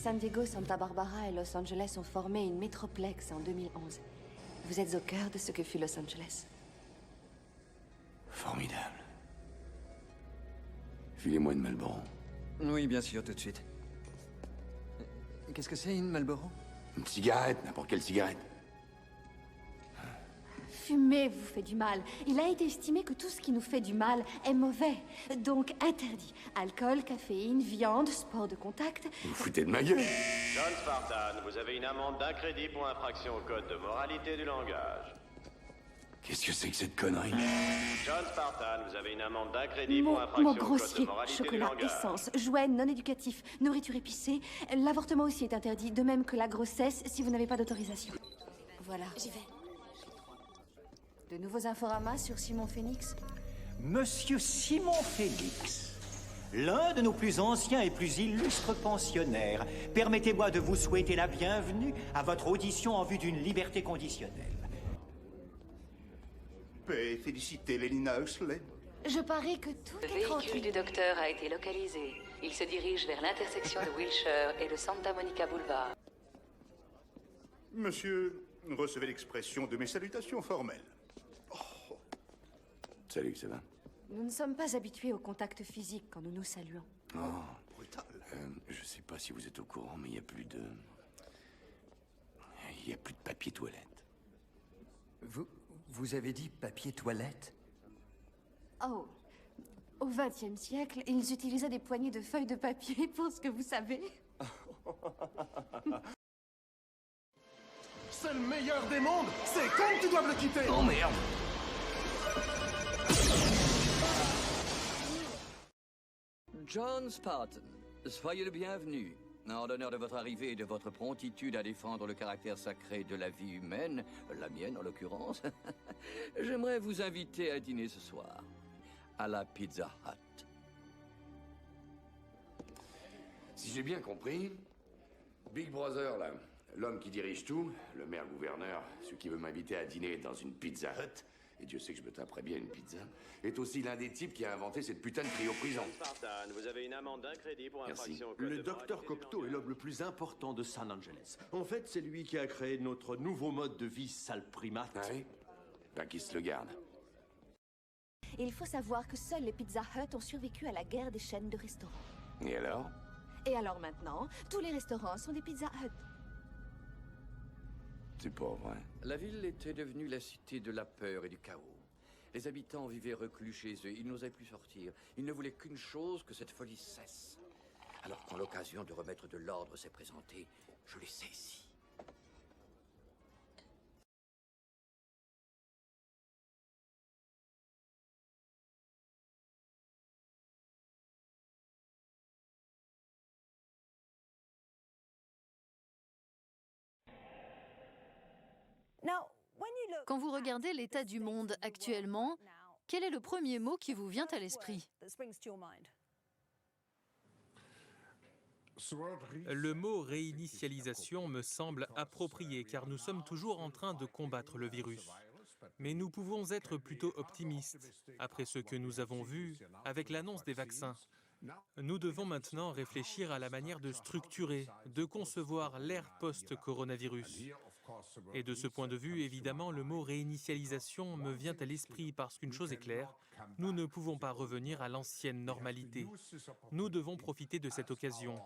San Diego, Santa Barbara et Los Angeles ont formé une métroplex en 2011. Vous êtes au cœur de ce que fut Los Angeles. Formidable. Filez-moi une Marlboro. Oui, bien sûr, tout de suite. Qu'est-ce que c'est, une Marlboro? Une cigarette, n'importe quelle cigarette. Fumer vous fait du mal. Il a été estimé que tout ce qui nous fait du mal est mauvais. Donc interdit. Alcool, caféine, viande, sport de contact. Vous vous foutez de ma gueule. John Spartan, vous avez une amende d'un crédit pour infraction au code de moralité du langage. Qu'est-ce que c'est que cette connerie? John Spartan, vous avez une amende d'un crédit Mots pour infraction au code de grossiers, moralité du chocolat, langage. essence, jouets non éducatifs, nourriture épicée. L'avortement aussi est interdit, de même que la grossesse si vous n'avez pas d'autorisation. Voilà. J'y vais. De nouveaux inforamas sur Simon Phoenix? Monsieur Simon Félix, l'un de nos plus anciens et plus illustres pensionnaires, permettez-moi de vous souhaiter la bienvenue à votre audition en vue d'une liberté conditionnelle. Et féliciter Lélina Huxley. Je parie que tout Le est véhicule tranquille. du docteur a été localisé. Il se dirige vers l'intersection de Wilshire et le Santa Monica Boulevard. Monsieur, recevez l'expression de mes salutations formelles. Salut, ça va? Nous ne sommes pas habitués au contact physique quand nous nous saluons. Oh, Brutal. je sais pas si vous êtes au courant, mais il y a plus de... Il y a plus de papier toilette. Vous avez dit papier toilette? Oh, au XXe siècle, ils utilisaient des poignées de feuilles de papier pour ce que vous savez. C'est le meilleur des mondes. C'est quand tu dois le quitter. Oh merde! John Spartan, soyez le bienvenu. En l'honneur de votre arrivée et de votre promptitude à défendre le caractère sacré de la vie humaine, la mienne en l'occurrence, j'aimerais vous inviter à dîner ce soir, à la Pizza Hut. Si j'ai bien compris, Big Brother, là, l'homme qui dirige tout, le maire-gouverneur, celui qui veut m'inviter à dîner dans une Pizza Hut, et Dieu sait que je me taperais bien une pizza, est aussi l'un des types qui a inventé cette putain de cryoprison. Spartan, vous avez une amende d'un crédit pour Merci. infraction au code Le de docteur moralité du Cocteau est langage. l'homme le plus important de San Angeles. En fait, c'est lui qui a créé notre nouveau mode de vie sale primate. Ah oui? Ben, qui se le garde. Et il faut savoir que seuls les Pizza Hut ont survécu à la guerre des chaînes de restaurants. Et alors? Et alors maintenant, tous les restaurants sont des Pizza Hut. C'est pas vrai. La ville était devenue la cité de la peur et du chaos. Les habitants vivaient reclus chez eux, ils n'osaient plus sortir. Ils ne voulaient qu'une chose, que cette folie cesse. Alors quand l'occasion de remettre de l'ordre s'est présentée, je l'ai saisie. Quand vous regardez l'état du monde actuellement, quel est le premier mot qui vous vient à l'esprit? Le mot réinitialisation me semble approprié car nous sommes toujours en train de combattre le virus. Mais nous pouvons être plutôt optimistes après ce que nous avons vu avec l'annonce des vaccins. Nous devons maintenant réfléchir à la manière de structurer, de concevoir l'ère post-coronavirus. Et de ce point de vue, évidemment, le mot réinitialisation me vient à l'esprit parce qu'une chose est claire, nous ne pouvons pas revenir à l'ancienne normalité. Nous devons profiter de cette occasion.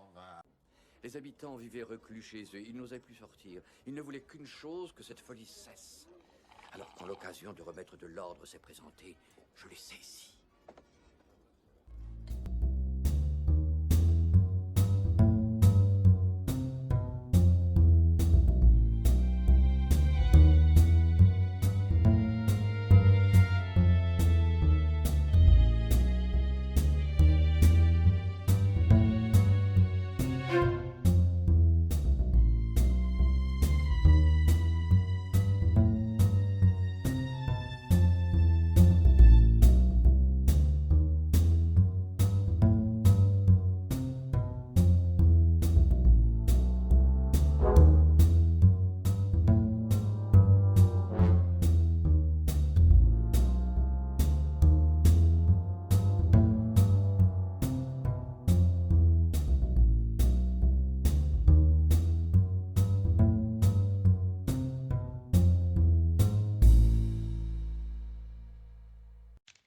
Les habitants vivaient reclus chez eux, ils n'osaient plus sortir. Ils ne voulaient qu'une chose, que cette folie cesse. Alors quand l'occasion de remettre de l'ordre s'est présentée, je l'ai saisie.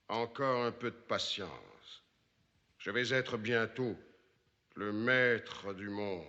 Encore un peu de patience. Je vais être bientôt le maître du monde.